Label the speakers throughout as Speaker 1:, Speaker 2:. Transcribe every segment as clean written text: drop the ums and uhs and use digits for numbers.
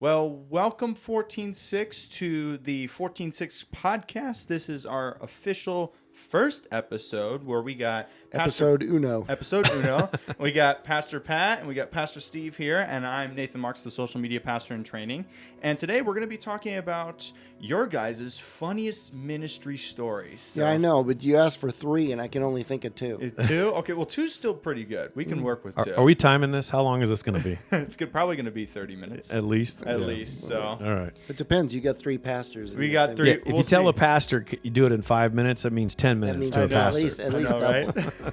Speaker 1: Well, welcome 146 to the 146 podcast. This is our official first episode where we got
Speaker 2: Episode uno.
Speaker 1: We got Pastor Pat and we got Pastor Steve here, and I'm Nathan Marks, the social media pastor in training. And today we're going to be talking about your guys' funniest ministry stories. So,
Speaker 2: Yeah, I know, but you asked for 3, and I can only think of 2.
Speaker 1: 2? Okay, well, 2's still pretty good. We can work with 2.
Speaker 3: Are we timing this? How long is this going to be?
Speaker 1: It's probably going to be 30 minutes.
Speaker 3: At least?
Speaker 1: At least, so.
Speaker 3: All right.
Speaker 2: It depends. You got 3 pastors.
Speaker 1: We got 3.
Speaker 3: Yeah, if you tell a pastor you do it in 5 minutes, that means 10 minutes
Speaker 2: means
Speaker 3: to a
Speaker 2: at
Speaker 3: pastor.
Speaker 2: At least double.
Speaker 1: Right?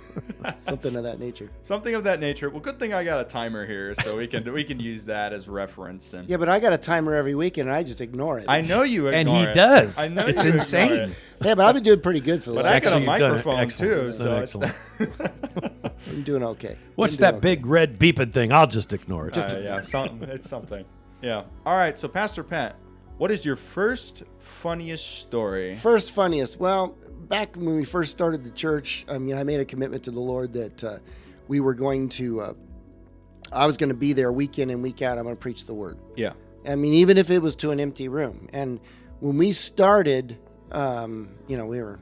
Speaker 2: Something of that nature.
Speaker 1: Something of that nature. Well, good thing I got a timer here, so we can use that as reference. And
Speaker 2: Yeah, but I got a timer every week, and I just ignore it.
Speaker 1: I know you ignore
Speaker 3: And he
Speaker 1: it.
Speaker 3: does.
Speaker 1: I know
Speaker 3: it's
Speaker 1: you
Speaker 3: insane.
Speaker 1: ignore it.
Speaker 2: Yeah, but I've been doing pretty good for the
Speaker 1: But
Speaker 2: last.
Speaker 1: I got a
Speaker 3: Actually, you've done it
Speaker 1: microphone
Speaker 3: excellent.
Speaker 1: too,
Speaker 3: You've
Speaker 1: so
Speaker 3: done
Speaker 1: it's
Speaker 3: excellent.
Speaker 2: I'm doing okay.
Speaker 3: What's
Speaker 2: I'm
Speaker 3: that
Speaker 2: doing
Speaker 3: big red beeping thing? I'll just ignore it.
Speaker 1: yeah, it's something. Yeah. All right. So, Pastor Pat, what is your first funniest story?
Speaker 2: First funniest. Well, back when we first started the church, I made a commitment to the Lord that we were going to. I was going to be there week in and week out. I'm going to preach the word.
Speaker 1: Yeah.
Speaker 2: Even if it was to an empty room. And when we started, we were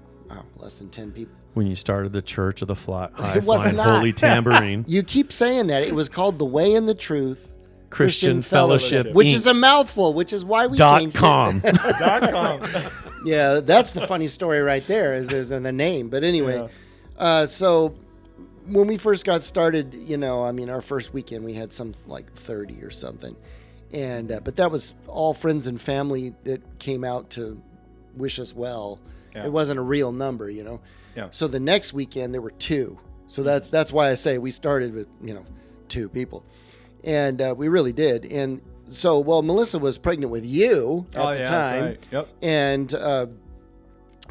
Speaker 2: less than 10 people.
Speaker 3: When you started the Church of the High
Speaker 2: It was
Speaker 3: Flying
Speaker 2: not.
Speaker 3: Holy Tambourine
Speaker 2: You keep saying that. It was called The Way and the Truth
Speaker 3: Christian Fellowship,
Speaker 2: which
Speaker 3: Inc.
Speaker 2: is a mouthful, which is why we changed
Speaker 3: .com.
Speaker 1: .com.
Speaker 2: it. Yeah, that's the funny story right there, is in the name. But anyway, so when we first got started, our first weekend we had some like 30 or something. And but that was all friends and family that came out to wish us well.
Speaker 1: Yeah.
Speaker 2: It wasn't a real number,
Speaker 1: Yeah.
Speaker 2: So the next weekend there were 2. So that's why I say we started with 2 people, and we really did. And so Melissa was pregnant with you at the time,
Speaker 1: that's right. Yep.
Speaker 2: and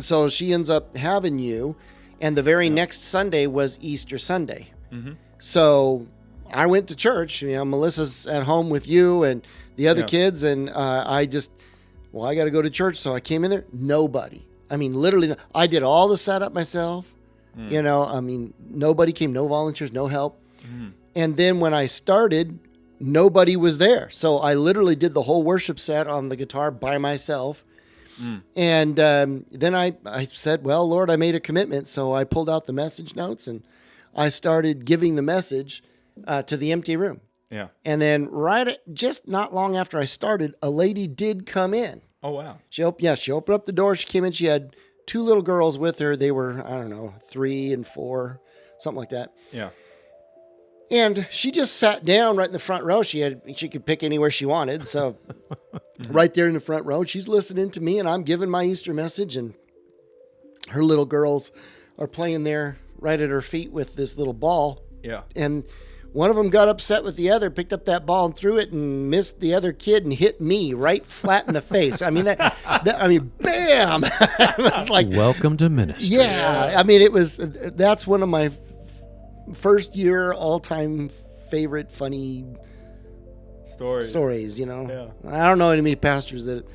Speaker 2: so she ends up having you, and the very next Sunday was Easter Sunday.
Speaker 1: Mm-hmm.
Speaker 2: So I went to church. Melissa's at home with you and the other kids, and I got to go to church. So I came in there. Nobody. Literally, I did all the setup myself. Nobody came, no volunteers, no help.
Speaker 1: Mm.
Speaker 2: And then when I started, nobody was there. So I literally did the whole worship set on the guitar by myself.
Speaker 1: Mm.
Speaker 2: And then I said, well, Lord, I made a commitment. So I pulled out the message notes and I started giving the message to the empty room.
Speaker 1: Yeah.
Speaker 2: And then just not long after I started, a lady did come in.
Speaker 1: Oh, wow.
Speaker 2: She opened up the door. She came in. She had 2 little girls with her. They were, 3 and 4, something like that.
Speaker 1: Yeah.
Speaker 2: And she just sat down right in the front row. She could pick anywhere she wanted. So right there in the front row, she's listening to me and I'm giving my Easter message, and her little girls are playing there right at her feet with this little ball.
Speaker 1: Yeah.
Speaker 2: And one of them got upset with the other, picked up that ball and threw it and missed the other kid and hit me right flat in the face. Bam! It was like,
Speaker 3: Welcome to ministry.
Speaker 2: yeah. That's one of my first year all-time favorite funny stories.
Speaker 1: Yeah.
Speaker 2: I don't know any pastors that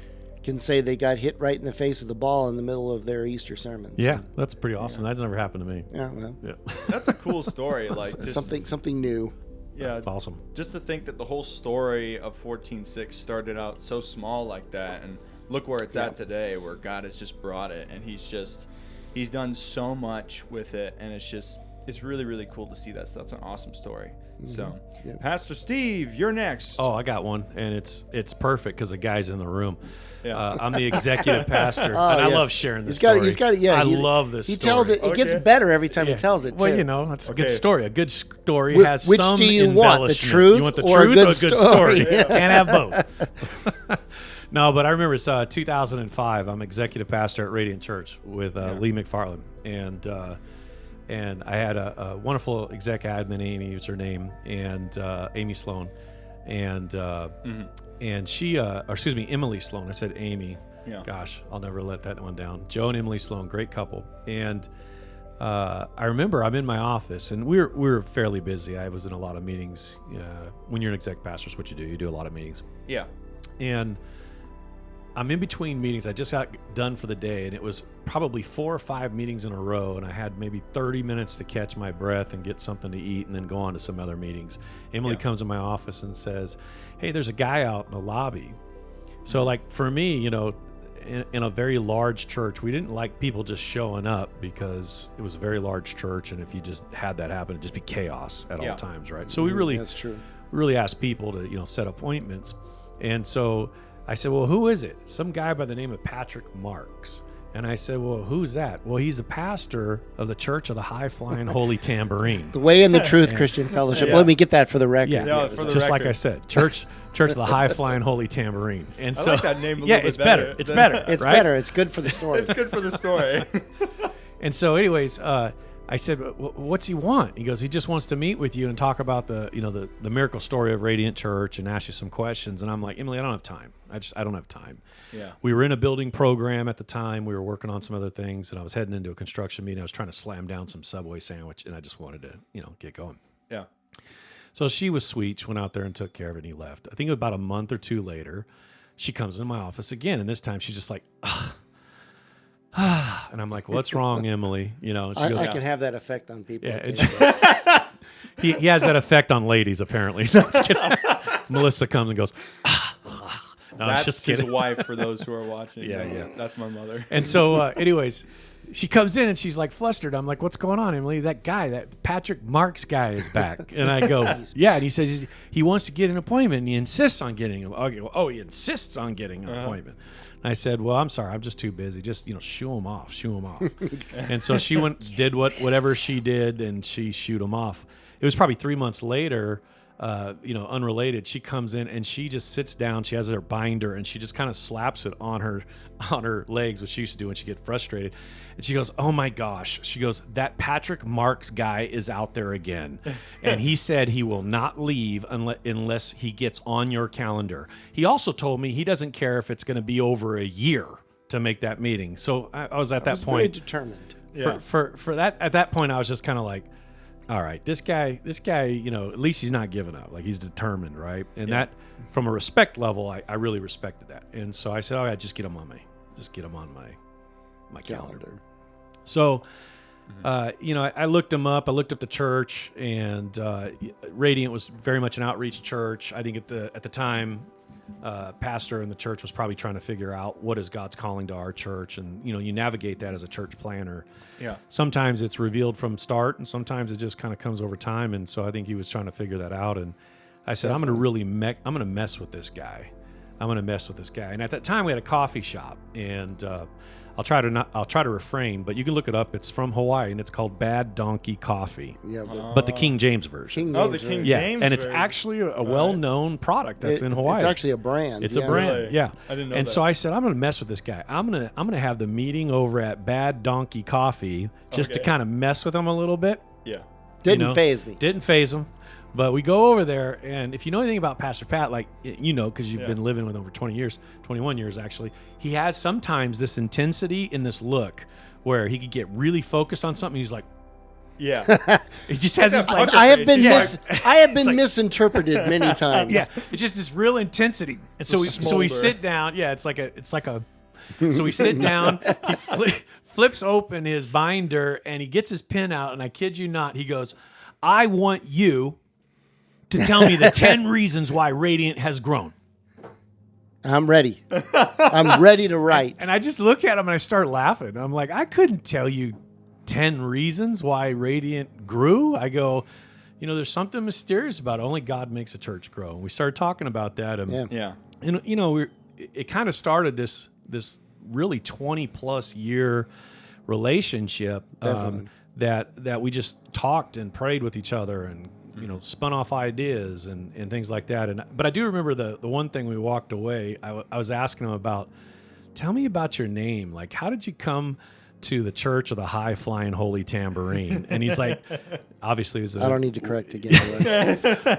Speaker 2: can say they got hit right in the face with a ball in the middle of their Easter sermon.
Speaker 3: Yeah, that's pretty awesome. That's never happened to me.
Speaker 2: Yeah, well,
Speaker 3: Yeah.
Speaker 1: That's a cool story. Like just,
Speaker 2: something new.
Speaker 1: Yeah.
Speaker 3: That's awesome.
Speaker 1: Just to think that the whole story of 146 started out so small like that, and look where it's at today, where God has just brought it, and he's done so much with it, and it's really, really cool to see that. So that's an awesome story.
Speaker 2: Mm-hmm.
Speaker 1: So,
Speaker 2: Yeah.
Speaker 1: Pastor Steve, you're next.
Speaker 3: Oh, I got one, and it's perfect because the guy's in the room.
Speaker 1: Yeah.
Speaker 3: I'm the executive pastor, and
Speaker 2: Oh,
Speaker 3: I
Speaker 2: yes.
Speaker 3: love sharing this
Speaker 2: He's got it. Yeah,
Speaker 3: I love this
Speaker 2: He
Speaker 3: story.
Speaker 2: tells it. It gets
Speaker 1: Okay.
Speaker 2: better every time he tells it, too.
Speaker 3: Well, that's a good
Speaker 1: Okay.
Speaker 3: story. A good story
Speaker 2: Wh-
Speaker 3: has
Speaker 2: which
Speaker 3: some
Speaker 2: do you want, the
Speaker 3: embellishment.
Speaker 2: truth
Speaker 3: You want the
Speaker 2: or a
Speaker 3: truth
Speaker 2: good
Speaker 3: or a good
Speaker 2: story?
Speaker 3: story? Can't have both. No, but I remember it's 2005. I'm executive pastor at Radiant Church with Lee McFarland, and I had a wonderful exec admin, Amy was her name, and Amy Sloan, and she, Emily Sloan. I said Amy.
Speaker 1: Yeah.
Speaker 3: Gosh, I'll never let that one down. Joe and Emily Sloan, great couple. And I remember I'm in my office, and we were fairly busy. I was in a lot of meetings. When you're an exec pastor, it's what you do. You do a lot of meetings.
Speaker 1: Yeah.
Speaker 3: And I'm in between meetings. I just got done for the day, and it was probably 4 or 5 meetings in a row, and I had maybe 30 minutes to catch my breath and get something to eat and then go on to some other meetings. Emily comes in my office and says, hey, there's a guy out in the lobby. So like for me, you know, in a very large church, we didn't like people just showing up because it was a very large church, and if you just had that happen, it'd just be chaos at all times, right? So we really,
Speaker 2: that's true.
Speaker 3: really asked people to, you know, set appointments. And so I said, well, who is it? Some guy by the name of Patrick Marks. And I said, well, who's that? Well, he's a pastor of the Church of the High Flying Holy Tambourine.
Speaker 2: The Way and the Truth Christian Fellowship. Let me get that for the record.
Speaker 3: Yeah,
Speaker 1: for the
Speaker 3: just
Speaker 1: record.
Speaker 3: like I said, Church of the High Flying Holy Tambourine. And
Speaker 1: I
Speaker 3: so,
Speaker 1: like that name a little bit
Speaker 3: it's better. It's better.
Speaker 2: It's
Speaker 3: right?
Speaker 2: better. It's good for the story.
Speaker 1: It's good for the story.
Speaker 3: And so, anyways, I said, what's he want? He goes, he just wants to meet with you and talk about the miracle story of Radiant Church and ask you some questions. And I'm like, Emily, I don't have time. I don't have time.
Speaker 1: Yeah.
Speaker 3: We were in a building program at the time. We were working on some other things, and I was heading into a construction meeting. I was trying to slam down some Subway sandwich, and I just wanted to, get going.
Speaker 1: Yeah.
Speaker 3: So she was sweet. She went out there and took care of it, and he left. I think about a month or two later, she comes into my office again, and this time she's just like, and I'm like, what's wrong, Emily? And she goes,
Speaker 2: I can have that effect on people.
Speaker 3: yeah, he has that effect on ladies, apparently. No, I'm just kidding. Melissa comes and goes, no, I'm
Speaker 1: That's
Speaker 3: just
Speaker 1: his
Speaker 3: kidding.
Speaker 1: wife for those who are watching.
Speaker 3: Yeah.
Speaker 1: That's my mother.
Speaker 3: And so, anyways, she comes in and she's like flustered. I'm like, what's going on, Emily? That guy, that Patrick Marks guy is back. And I go, yeah. And he says he wants to get an appointment, and he insists on getting him. Oh, he insists on getting an appointment. And I said, well, I'm sorry. I'm just too busy. Just, shoo him off. And so she did whatever she did, and she shooed him off. It was probably 3 months later, unrelated. She comes in and she just sits down. She has her binder and she just kind of slaps it on her legs, which she used to do when she get frustrated. And she goes, "Oh my gosh!" She goes, "That Patrick Marks guy is out there again, and he said he will not leave unless he gets on your calendar. He also told me he doesn't care if it's going to be over a year to make that meeting." So I was at that point
Speaker 2: very determined.
Speaker 3: For that. At that point, I was just kind of like, all right, this guy, at least he's not giving up. Like, he's determined, right? And that, from a respect level, I really respected that. And so I said, just get him on my calendar. So, I looked him up. I looked up the church, and Radiant was very much an outreach church. I think at the time, pastor in the church was probably trying to figure out what is God's calling to our church, and you navigate that as a church planner.
Speaker 1: Yeah.
Speaker 3: Sometimes it's revealed from start, and sometimes it just kind of comes over time. And so I think he was trying to figure that out. And I said, I'm going to mess with this guy. And at that time, we had a coffee shop, and I'll try to refrain, but you can look it up. It's from Hawaii, and it's called Bad Donkey Coffee.
Speaker 2: Yeah,
Speaker 3: but the King James version.
Speaker 1: The King James.
Speaker 3: And it's
Speaker 1: version.
Speaker 3: actually a well-known product that's in Hawaii.
Speaker 2: It's actually a brand.
Speaker 3: It's a brand,
Speaker 1: Really?
Speaker 3: yeah.
Speaker 1: I didn't know
Speaker 3: and
Speaker 1: that.
Speaker 3: so I said, I'm going to mess with this guy. I'm gonna have the meeting over at Bad Donkey Coffee just to kind of mess with him a little bit.
Speaker 1: Yeah.
Speaker 2: Didn't faze me.
Speaker 3: Didn't faze him. But we go over there, and if you know anything about Pastor Pat, like, because you've been living with him for 21 years actually, he has sometimes this intensity in this look where he could get really focused on something. He's like,
Speaker 1: Yeah.
Speaker 3: he just has this like,
Speaker 2: I have been I have been
Speaker 3: like-
Speaker 2: misinterpreted many times.
Speaker 3: yeah, it's just this real intensity. And so we
Speaker 1: smolder.
Speaker 3: sit down. Yeah, it's like a. So we sit down. He flips open his binder and he gets his pen out. And I kid you not, he goes, "I want you to tell me the 10 reasons why Radiant has grown."
Speaker 2: I'm ready. I'm ready to write.
Speaker 3: And I just look at him and I start laughing. I'm like, I couldn't tell you 10 reasons why Radiant grew. I go, there's something mysterious about it. Only God makes a church grow. And we started talking about that. And,
Speaker 1: Yeah.
Speaker 3: and it kind of started this really 20 plus year relationship that we just talked and prayed with each other and spun off ideas and things like that. But I do remember the one thing we walked away, I was asking him about, tell me about your name. Like, how did you come to the Church of the High Flying Holy Tambourine? And he's like, obviously, it was
Speaker 2: I don't need to correct again.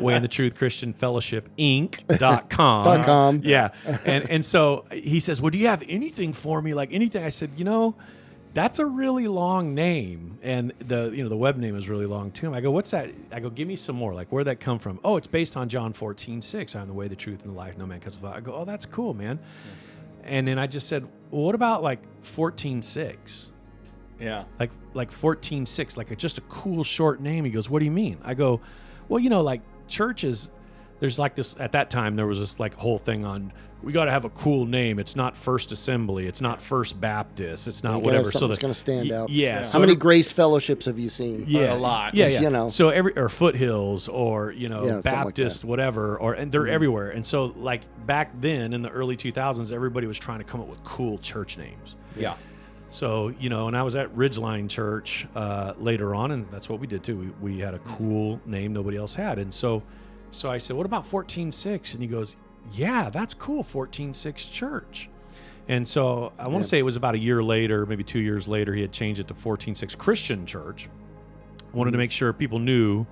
Speaker 3: Way in the Truth Christian Fellowship Inc.com.
Speaker 2: .com.
Speaker 3: Yeah. And so he says, well, do you have anything for me? Like anything? I said, that's a really long name, and the web name is really long too. I go, what's that? I go, give me some more. Like, where'd that come from? Oh, it's based on John 14:6. I'm the way, the truth, and the life. No man comes to the Father. I go, oh, that's cool, man. And then I just said, well, what about like 14:6?
Speaker 1: Yeah.
Speaker 3: Like 14:6, like just a cool short name. He goes, what do you mean? I go, well, like churches, there's like this, at that time, there was this like whole thing on, we got to have a cool name. It's not First Assembly. It's not First Baptist. It's not whatever. So
Speaker 2: it's going to stand out.
Speaker 3: Yeah.
Speaker 2: How many Grace Fellowships have you seen?
Speaker 3: Yeah.
Speaker 1: A lot.
Speaker 3: Yeah. So or Foothills or, Baptist,
Speaker 2: like
Speaker 3: whatever, and they're everywhere. And so like back then in the early 2000s, everybody was trying to come up with cool church names.
Speaker 1: Yeah.
Speaker 3: So, and I was at Ridgeline Church later on, and that's what we did too. We had a cool name nobody else had. And so I said, what about 14:6? And he goes, yeah, that's cool, 14:6 Church. And so I want to say it was about a year later, maybe 2 years later, he had changed it to 14:6 Christian Church. Wanted to make sure people knew,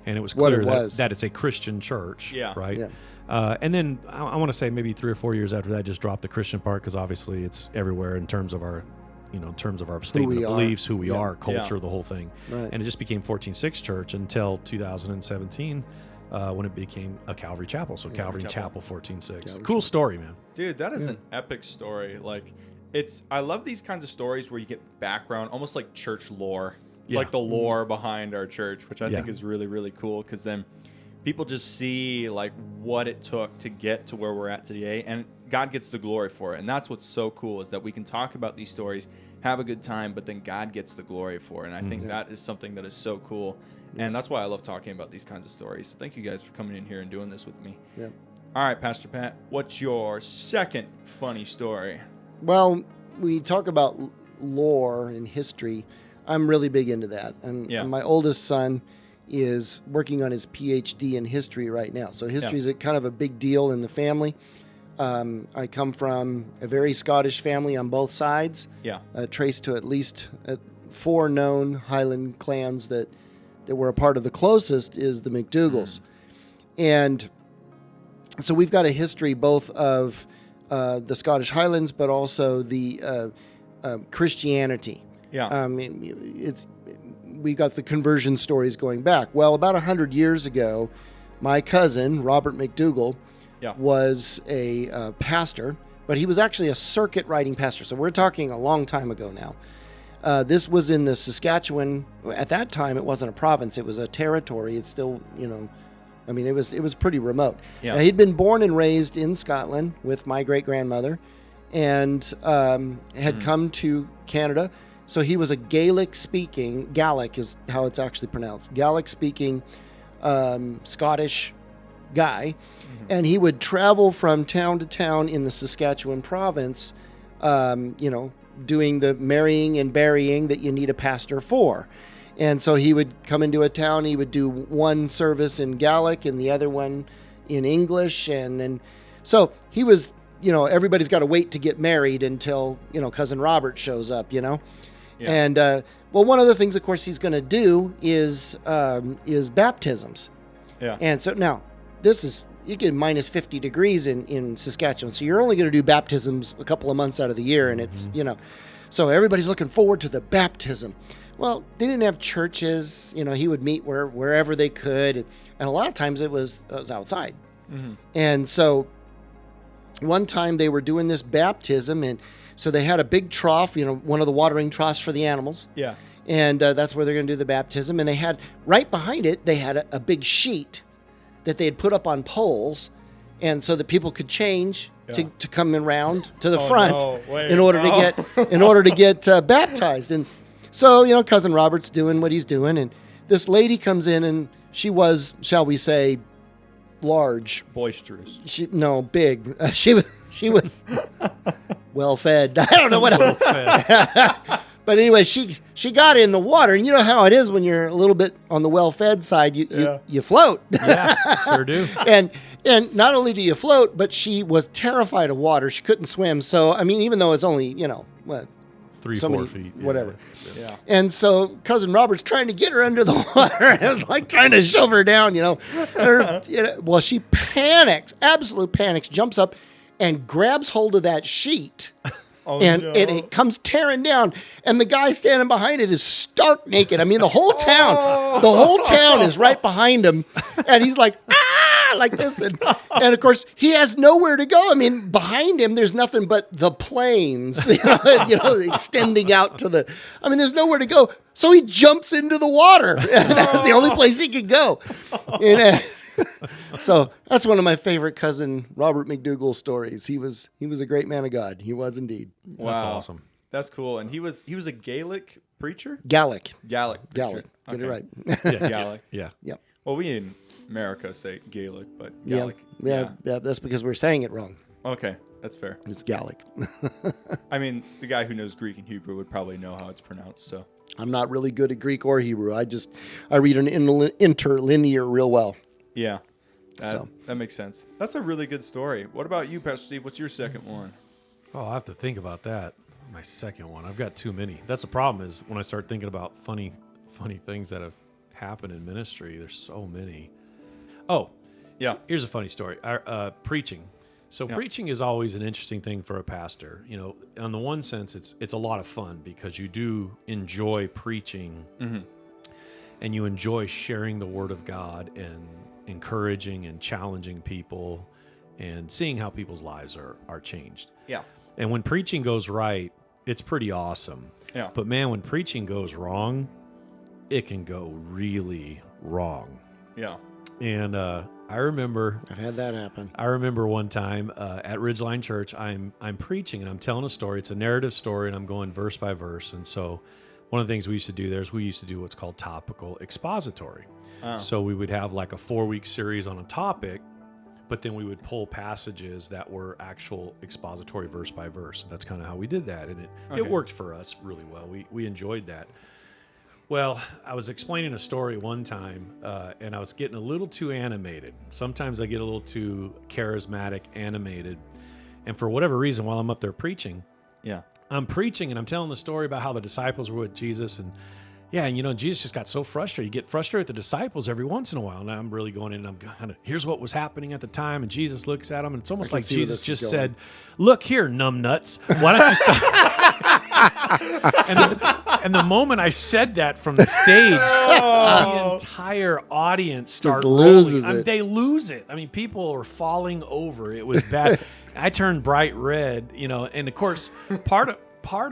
Speaker 3: and it was clear that it's a Christian church, right? Yeah. And then I want to say maybe 3 or 4 years after that, I just dropped the Christian part because obviously it's everywhere in terms of our statement of beliefs, who we are, culture, the whole thing.
Speaker 2: Right.
Speaker 3: And it just became 14:6 Church until 2017. When it became a Calvary Chapel. So Calvary Chapel 14:6. Cool story, man.
Speaker 1: Dude, that is an epic story. Like, I love these kinds of stories where you get background, almost like church lore. It's like the lore behind our church, which I think is really, really cool, because then people just see like what it took to get to where we're at today, and God gets the glory for it. And that's what's so cool, is that we can talk about these stories, have a good time, but then God gets the glory for it. And I think that is something that is so cool. And that's why I love talking about these kinds of stories. So thank you guys for coming in here and doing this with me.
Speaker 2: Yeah.
Speaker 1: All right, Pastor Pat, what's your second funny story?
Speaker 2: Well, we talk about lore and history. I'm really big into that. And my oldest son is working on his PhD in history right now. So history is kind of a big deal in the family. I come from a very Scottish family on both sides. Yeah. Traced to at least 4 known Highland clans that were a part of. The closest is the McDougals. And so we've got a history both of the Scottish Highlands, but also the Christianity. Yeah. We got the conversion stories going back. Well, about 100 years ago, my cousin, Robert McDougall, was a pastor, but he was actually a circuit riding pastor. So we're talking a long time ago now. This was in the Saskatchewan. At that time, it wasn't a province; it was a territory. It's still, it was pretty remote. Yeah. He'd been born and raised in Scotland with my great grandmother, and had come to Canada. So he was a Gaelic is how it's actually pronounced, Gaelic speaking Scottish guy, and he would travel from town to town in the Saskatchewan province, doing the marrying and burying that you need a pastor for. And so he would come into a town, he would do one service in Gaelic and the other one in English. And then, so he was, everybody's got to wait to get married until, Cousin Robert shows up, Yeah. And, well, one of the things, of course, he's going to do is baptisms. Yeah. And so now you get minus 50 degrees in Saskatchewan. So you're only going to do baptisms a couple of months out of the year. And it's, so everybody's looking forward to the baptism. Well, they didn't have churches. He would meet wherever they could. And a lot of times it was outside. Mm-hmm. And so one time they were doing this baptism, and so they had a big trough, one of the watering troughs for the animals. Yeah. And that's where they're going to do the baptism. And they had, right behind it, they had a big sheet that they had put up on poles, and so that people could change to come around to the front in order to get baptized. And so, Cousin Robert's doing what he's doing, and this lady comes in, and she was, shall we say, large,
Speaker 1: boisterous.
Speaker 2: Big. She was well fed. I don't know what else. But anyway, she got in the water, and you know how it is when you're a little bit on the well-fed side, you float.
Speaker 3: Yeah, sure do.
Speaker 2: And not only do you float, but she was terrified of water. She couldn't swim. So, even though it's only,
Speaker 3: 3-4 feet.
Speaker 2: Whatever. Yeah. And so Cousin Robert's trying to get her under the water. It was like trying to shove her down, Well, she panics, absolute panics, jumps up and grabs hold of that sheet. And it comes tearing down, and the guy standing behind it is stark naked. The whole town is right behind him, and he's like, ah! like this. And of course, he has nowhere to go. I mean, behind him, there's nothing but the plains, extending out to there's nowhere to go. So he jumps into the water. That's the only place he could go. So that's one of my favorite cousin Robert McDougall stories. He was a great man of God. He was indeed.
Speaker 1: Wow.
Speaker 3: That's awesome.
Speaker 1: That's cool. And he was a Gaelic preacher?
Speaker 2: Gallic.
Speaker 1: Preacher.
Speaker 2: Get it right.
Speaker 3: Yeah.
Speaker 1: Gaelic.
Speaker 3: Yeah.
Speaker 2: Yep.
Speaker 1: Well, we in America say Gaelic, but
Speaker 2: Yeah.
Speaker 1: Gaelic.
Speaker 2: Yeah. That's because we're saying it wrong.
Speaker 1: Okay, that's fair.
Speaker 2: It's Gallic.
Speaker 1: I mean, the guy who knows Greek and Hebrew would probably know how it's pronounced. So
Speaker 2: I'm not really good at Greek or Hebrew. I read an interlinear real well.
Speaker 1: yeah, that makes sense. That's a really good story. What about you, Pastor Steve? What's your second one?
Speaker 3: Oh, I'll have to think about that. My second one. I've got too many. That's the problem is when I start thinking about funny things that have happened in ministry, there's so many. Oh,
Speaker 1: Yeah.
Speaker 3: here's a funny story. Preaching. So preaching is always an interesting thing for a pastor. On the one sense, it's a lot of fun because you do enjoy preaching and you enjoy sharing the word of God and encouraging and challenging people and seeing how people's lives are changed.
Speaker 1: Yeah.
Speaker 3: And when preaching goes right, it's pretty awesome.
Speaker 1: Yeah.
Speaker 3: But man, when preaching goes wrong, it can go really wrong.
Speaker 1: Yeah.
Speaker 3: And I remember
Speaker 2: I've had that happen.
Speaker 3: one time at Ridgeline Church, I'm preaching and I'm telling a story. It's a narrative story, and I'm going verse by verse. And so one of the things we used to do there is we used to do what's called topical expository. So we would have like a 4-week series on a topic, but then we would pull passages that were actual expository verse by verse. That's kind of how we did that, and it worked for us really well. We enjoyed that. Well, I was explaining a story one time, and I was getting a little too animated. Sometimes I get a little too charismatic, animated. And for whatever reason, while I'm up there preaching, I'm preaching and I'm telling the story about how the disciples were with Jesus. And Jesus just got so frustrated. You get frustrated with the disciples every once in a while. And I'm really going in and I'm kind of, here's what was happening at the time. And Jesus looks at them, and it's almost like Jesus just said, look here, numbnuts, why don't you stop? And the moment I said that from the stage, the entire audience started
Speaker 2: loses
Speaker 3: rolling.
Speaker 2: it.
Speaker 3: They lose it. I mean, people are falling over. It was bad. I turned bright red, and of course, part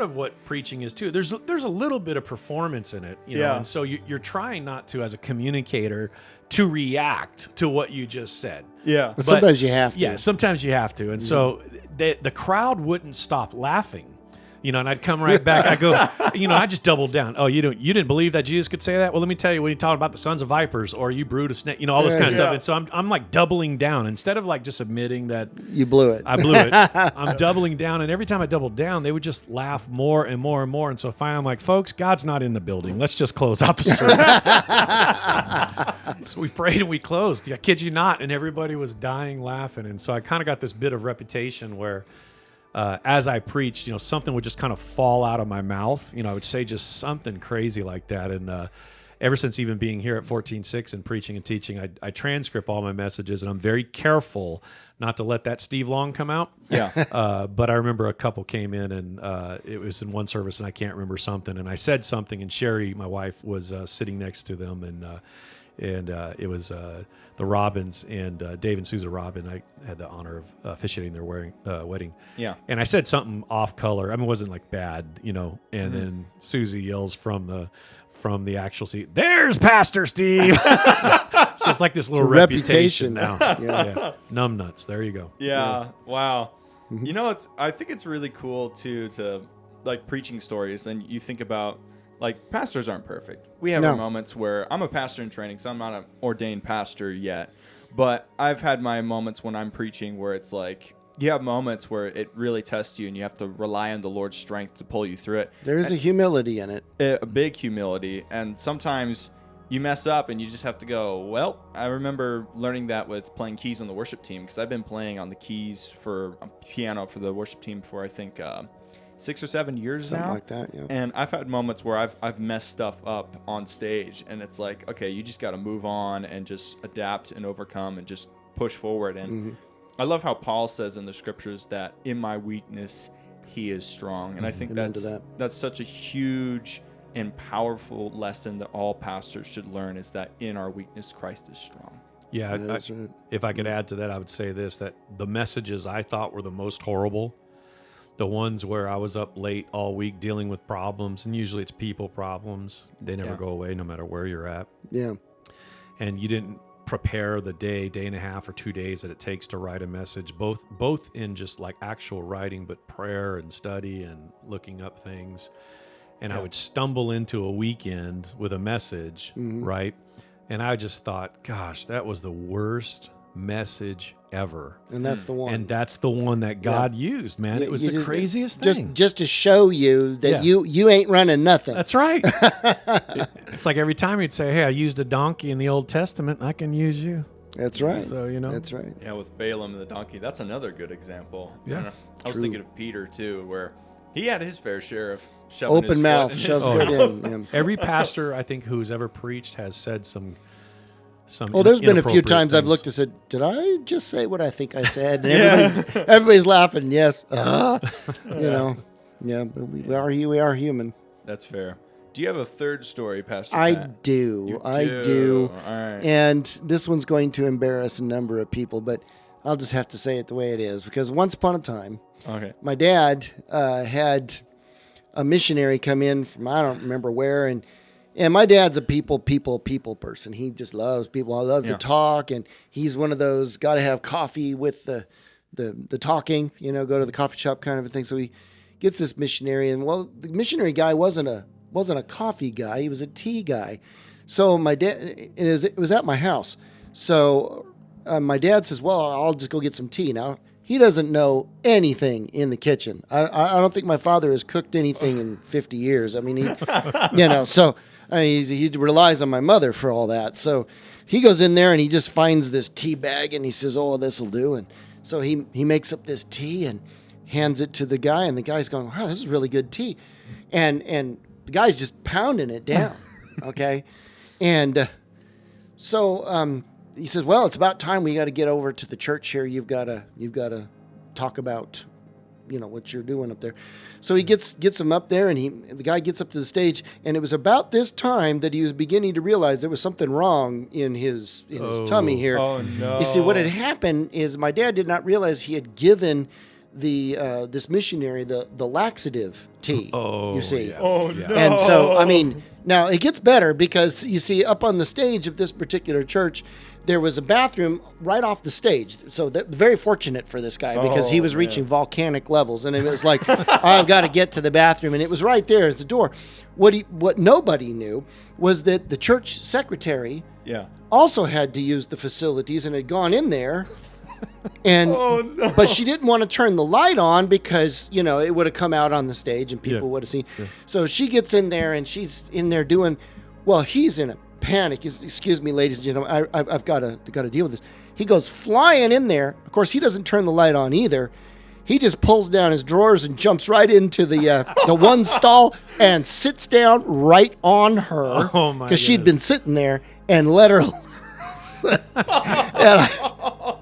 Speaker 3: of what preaching is too, there's a little bit of performance in it, and so you're trying not to, as a communicator, to react to what you just said.
Speaker 1: Yeah.
Speaker 2: But sometimes you have to.
Speaker 3: Yeah, sometimes you have to. And so the crowd wouldn't stop laughing. And I'd come right back. I go, I just doubled down. Oh, you didn't believe that Jesus could say that? Well, let me tell you, when he talked about the sons of vipers, or you brood of snake, all this kind of stuff. And so I'm like doubling down instead of like just admitting that
Speaker 2: You blew it.
Speaker 3: I blew it. I'm doubling down, and every time I doubled down, they would just laugh more and more and more. And so finally, I'm like, folks, God's not in the building. Let's just close out the service. So we prayed and we closed. I kid you not, and everybody was dying laughing. And so I kind of got this bit of reputation where, as I preached, something would just kind of fall out of my mouth. I would say just something crazy like that. And ever since even being here at 14:6 and preaching and teaching, I transcript all my messages, and I'm very careful not to let that Steve Long come out.
Speaker 1: Yeah.
Speaker 3: But I remember a couple came in, and it was in one service, and I can't remember something, and I said something, and Sherry, my wife, was sitting next to them, and it was the Robins and Dave and Susan Robin. I had the honor of officiating their wedding. Yeah. And I said something off color. I mean, it wasn't like bad, and then Susie yells from the actual seat, "There's Pastor Steve!" So it's like this little reputation now. Yeah. Numbnuts. There you go.
Speaker 1: Yeah. Wow. I think it's really cool too to like preaching stories, and you think about, like, pastors aren't perfect. We have our moments where I'm a pastor in training, so I'm not an ordained pastor yet. But I've had my moments when I'm preaching where it's like, you have moments where it really tests you and you have to rely on the Lord's strength to pull you through it.
Speaker 2: There is a humility in it.
Speaker 1: A big humility. And sometimes you mess up and you just have to go, well, I remember learning that with playing keys on the worship team, because I've been playing on the keys for piano for the worship team for, I think, 6 or 7 years
Speaker 2: Something
Speaker 1: now.
Speaker 2: like that, yeah.
Speaker 1: And I've had moments where I've messed stuff up on stage, and it's like, okay, you just got to move on and just adapt and overcome and just push forward. And I love how Paul says in the scriptures that in my weakness he is strong. And I think that's such a huge and powerful lesson that all pastors should learn, is that in our weakness Christ is strong.
Speaker 3: Yeah,
Speaker 2: That's right.
Speaker 3: if I could add to that, I would say this, that the messages I thought were the most horrible, the ones where I was up late all week dealing with problems, and usually it's people problems. They never go away no matter where you're at.
Speaker 2: Yeah.
Speaker 3: And you didn't prepare the day and a half or 2 days that it takes to write a message, both in just like actual writing, but prayer and study and looking up things. And I would stumble into a weekend with a message, right? And I just thought, gosh, that was the worst message ever.
Speaker 2: And that's the one.
Speaker 3: And that's the one that God used, man. It was the craziest thing.
Speaker 2: Just to show you that you ain't running nothing.
Speaker 3: That's right. It's like every time you'd say, hey, I used a donkey in the Old Testament, I can use you.
Speaker 2: That's right.
Speaker 3: So,
Speaker 2: That's right.
Speaker 1: Yeah, with Balaam and the donkey, that's another good example.
Speaker 3: Yeah.
Speaker 1: I was thinking of Peter, too, where he had his fair share of shoving
Speaker 2: Open
Speaker 1: his
Speaker 2: mouth,
Speaker 1: foot in
Speaker 2: shove
Speaker 1: his
Speaker 2: foot
Speaker 1: mouth.
Speaker 2: in. Yeah.
Speaker 3: Every pastor, I think, who's ever preached has said some
Speaker 2: Well, there's been a few
Speaker 3: inappropriate
Speaker 2: times I've
Speaker 3: things.
Speaker 2: looked and said, "Did I just say what I think I said?" And everybody's laughing. Yes, you know, yeah. But we are human.
Speaker 1: That's fair. Do you have a third story, Pastor
Speaker 2: I
Speaker 1: Pat?
Speaker 2: do. I do.
Speaker 1: All right.
Speaker 2: And this one's going to embarrass a number of people, but I'll just have to say it the way it is because once upon a time,
Speaker 1: Okay.
Speaker 2: my dad had a missionary come in from I don't remember where, and my dad's a people person. He just loves people. I love to talk, and he's one of those got to have coffee with the talking, go to the coffee shop kind of a thing. So he gets this missionary, and the missionary guy wasn't a coffee guy. He was a tea guy. So my dad, it was at my house. So my dad says, well, I'll just go get some tea. Now, he doesn't know anything in the kitchen. I don't think my father has cooked anything in 50 years. I mean, he relies on my mother for all that. So he goes in there and he just finds this tea bag and he says, oh, this will do. And so he makes up this tea and hands it to the guy. And the guy's going, wow, this is really good tea. And the guy's just pounding it down. Okay. And so he says, well, it's about time we got to get over to the church here. You've got to talk about, what you're doing up there. So he gets him up there, and the guy gets up to the stage, and it was about this time that he was beginning to realize there was something wrong in his tummy here.
Speaker 1: Oh no!
Speaker 2: You see, what had happened is my dad did not realize he had given this missionary the laxative tea.
Speaker 3: Oh,
Speaker 2: you see.
Speaker 3: yeah.
Speaker 1: Oh
Speaker 3: Yeah.
Speaker 1: no!
Speaker 2: And so, I mean, now it gets better because you see, up on the stage of this particular church, there was a bathroom right off the stage. So very fortunate for this guy because he was reaching volcanic levels. And it was like, I've got to get to the bathroom. And it was right there as the door. What nobody knew was that the church secretary also had to use the facilities and had gone in there. And but she didn't want to turn the light on because, it would have come out on the stage and people would have seen. Yeah. So she gets in there and she's in there doing, well, he's in a panic. Excuse me, ladies and gentlemen, I've got to deal with this. He goes flying in there. Of course, he doesn't turn the light on either. He just pulls down his drawers and jumps right into the one stall and sits down right on her because she'd been sitting there and let her. And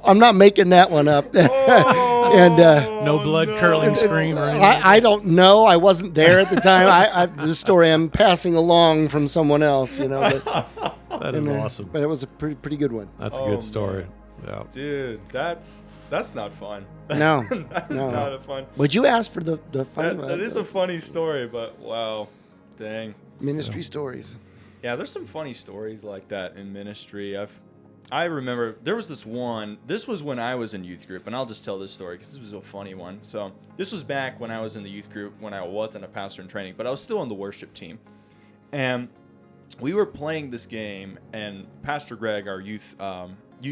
Speaker 2: I'm not making that one up. And
Speaker 3: no blood curdling scream or anything.
Speaker 2: I don't know. I wasn't there at the time. This story I'm passing along from someone else, But,
Speaker 3: that is awesome.
Speaker 2: But it was a pretty good one.
Speaker 3: That's a good story. Yeah.
Speaker 1: Dude, that's not fun.
Speaker 2: No,
Speaker 1: that's not a fun.
Speaker 2: Would you ask for the funny?
Speaker 1: That is a funny story, but wow, dang.
Speaker 2: Ministry stories.
Speaker 1: Yeah, there's some funny stories like that in ministry. I remember there was this one. This was when I was in youth group, and I'll just tell this story because this was a funny one. So this was back when I was in the youth group when I wasn't a pastor in training, but I was still on the worship team, and we were playing this game. And Pastor Greg, our youth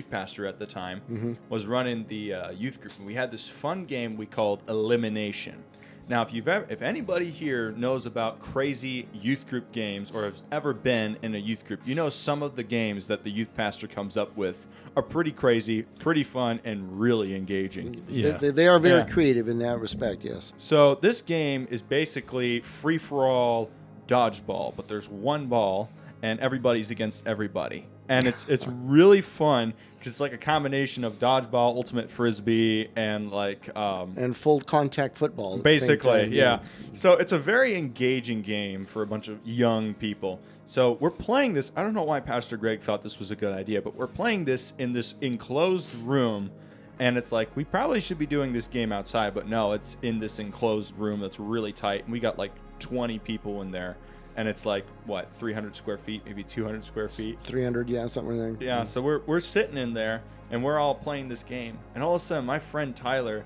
Speaker 1: pastor at the time, was running the youth group, and we had this fun game we called Elimination. Now, if anybody here knows about crazy youth group games or has ever been in a youth group, some of the games that the youth pastor comes up with are pretty crazy, pretty fun, and really engaging.
Speaker 2: Yeah. They are very creative in that respect, yes.
Speaker 1: So this game is basically free-for-all dodgeball, but there's one ball, and everybody's against everybody. and it's really fun because it's like a combination of dodgeball, ultimate frisbee, and like
Speaker 2: and full contact football. At
Speaker 1: basically,
Speaker 2: the same time,
Speaker 1: yeah. So it's a very engaging game for a bunch of young people. So we're playing this. I don't know why Pastor Greg thought this was a good idea, but we're playing this in this enclosed room. And it's like, we probably should be doing this game outside, but no, it's in this enclosed room that's really tight. And we got like 20 people in there. And it's like, what, 300 square feet, maybe 200 square feet?
Speaker 2: 300, yeah, something like that.
Speaker 1: Yeah, so we're sitting in there, and we're all playing this game. And all of a sudden, my friend Tyler,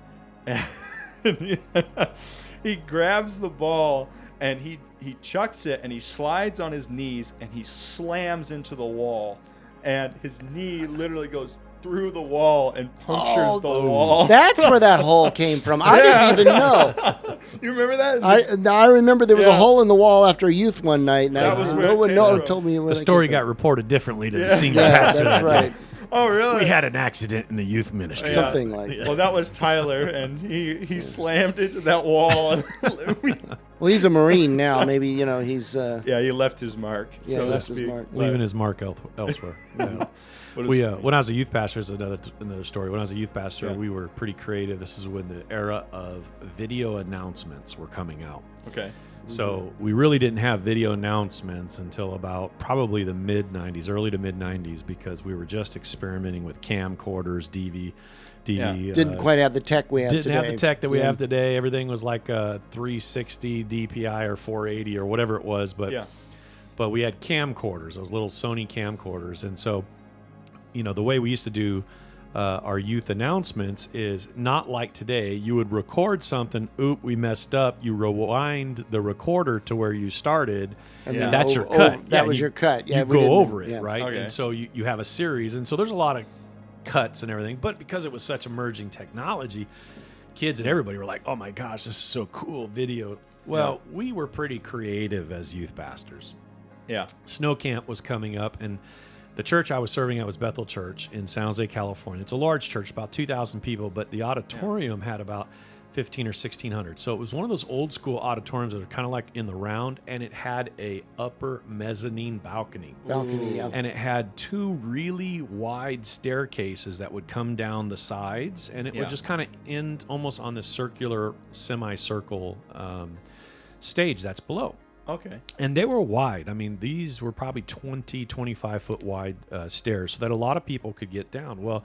Speaker 1: he grabs the ball, and he chucks it, and he slides on his knees, and he slams into the wall. And his knee literally goes through the wall and punctures the wall.
Speaker 2: That's where that hole came from. I didn't even know.
Speaker 1: You remember that?
Speaker 2: I remember there was a hole in the wall after youth one night. And
Speaker 1: that was where
Speaker 2: no one
Speaker 1: from.
Speaker 2: told me where
Speaker 3: The story got reported differently to the senior
Speaker 2: Yeah,
Speaker 3: pastor.
Speaker 2: that's right.
Speaker 1: Oh, really?
Speaker 3: We had an accident in the youth ministry.
Speaker 2: Something like that.
Speaker 1: Well, that was Tyler, and he slammed into that wall.
Speaker 2: Well, he's a Marine now. Maybe, he's...
Speaker 1: Yeah, he left his mark.
Speaker 2: Yeah,
Speaker 1: so
Speaker 2: he
Speaker 1: to
Speaker 2: left his
Speaker 1: speak.
Speaker 2: mark.
Speaker 3: Leaving his mark elsewhere. Yeah. When I was a youth pastor, is another story. When I was a youth pastor, we were pretty creative. This is when the era of video announcements were coming out.
Speaker 1: Okay.
Speaker 3: So we really didn't have video announcements until about probably the mid-'90s, early to mid-'90s, because we were just experimenting with camcorders, DVD.
Speaker 2: Didn't quite have the tech we have today.
Speaker 3: Didn't have the tech that we have today. Everything was like a 360 DPI or 480 or whatever it was. But we had camcorders, those little Sony camcorders. And so, the way we used to do our youth announcements is not like today. You would record something. Oop, we messed up. You rewind the recorder to where you started, and that's your cut.
Speaker 2: That was your cut. Yeah,
Speaker 3: you go over it,
Speaker 2: yeah.
Speaker 3: right?
Speaker 1: Okay.
Speaker 3: And so you have a series. And so there's a lot of cuts and everything. But because it was such emerging technology, kids and everybody were like, oh, my gosh, this is so cool, video. Well, we were pretty creative as youth pastors.
Speaker 1: Yeah.
Speaker 3: Snow camp was coming up, and the church I was serving at was Bethel Church in San Jose, California. It's a large church, about 2,000 people, but the auditorium had about 1,500 or 1,600. So it was one of those old school auditoriums that are kind of like in the round, and it had a upper mezzanine balcony. And it had two really wide staircases that would come down the sides, and it would just kind of end almost on this circular, semicircle stage that's below.
Speaker 1: Okay.
Speaker 3: And they were wide. I mean, these were probably 20, 25 foot wide stairs so that a lot of people could get down. Well,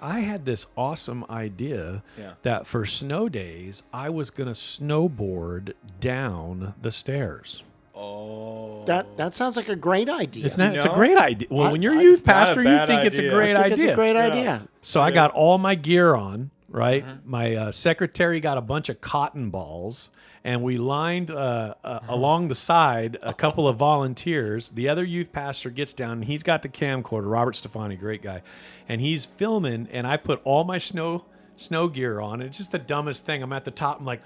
Speaker 3: I had this awesome idea that for snow days, I was going to snowboard down the stairs.
Speaker 1: Oh.
Speaker 2: That sounds like a great idea.
Speaker 3: It's a great idea. Well, when you're a youth pastor, you think it's a great idea.
Speaker 2: It's a great idea.
Speaker 3: So I got all my gear on, right? My secretary got a bunch of cotton balls. And we lined along the side a couple of volunteers. The other youth pastor gets down, and he's got the camcorder, Robert Stefani, great guy. And he's filming, and I put all my snow gear on. It's just the dumbest thing. I'm at the top. I'm like,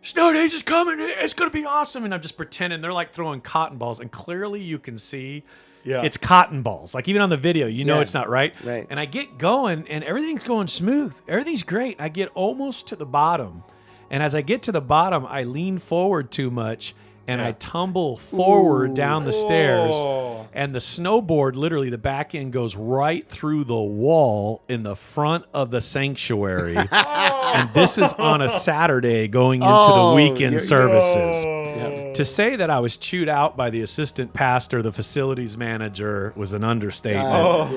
Speaker 3: snow days is coming. It's going to be awesome. And I'm just pretending. They're like throwing cotton balls. And clearly you can see it's cotton balls. Like even on the video, it's not right.
Speaker 2: Right.
Speaker 3: And I get going, and everything's going smooth. Everything's great. I get almost to the bottom. And as I get to the bottom, I lean forward too much, and I tumble forward down the stairs. And the snowboard, literally, the back end goes right through the wall in the front of the sanctuary. And this is on a Saturday going into the weekend services. To say that I was chewed out by the assistant pastor, the facilities manager, was an understatement.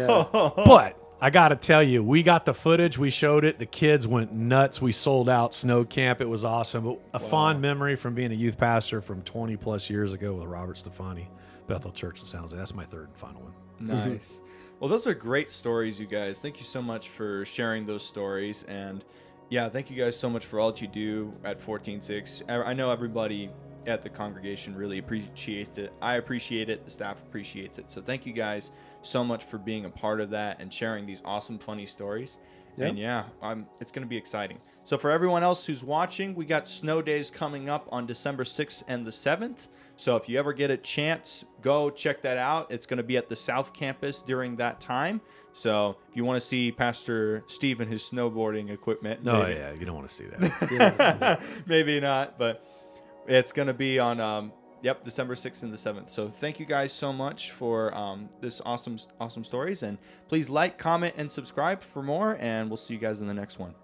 Speaker 3: But I got to tell you, we got the footage. We showed it. The kids went nuts. We sold out snow camp. It was awesome. But a fond memory from being a youth pastor from 20 plus years ago with Robert Stefani, Bethel Church in San Jose. That's my third and final one.
Speaker 1: Nice. Well, those are great stories, you guys. Thank you so much for sharing those stories. And thank you guys so much for all that you do at 146. I know everybody at the congregation really appreciates it. I appreciate it. The staff appreciates it. So thank you guys so much for being a part of that and sharing these awesome, funny stories. Yep. And it's going to be exciting. So for everyone else who's watching, we got snow days coming up on December 6th and the 7th. So if you ever get a chance, go check that out. It's going to be at the South Campus during that time. So if you want to see Pastor Steve and his snowboarding equipment.
Speaker 3: You don't want to see that.
Speaker 1: Maybe not, but it's going to be on Yep, December 6th and the 7th. So thank you guys so much for this awesome stories. And please like, comment, and subscribe for more. And we'll see you guys in the next one.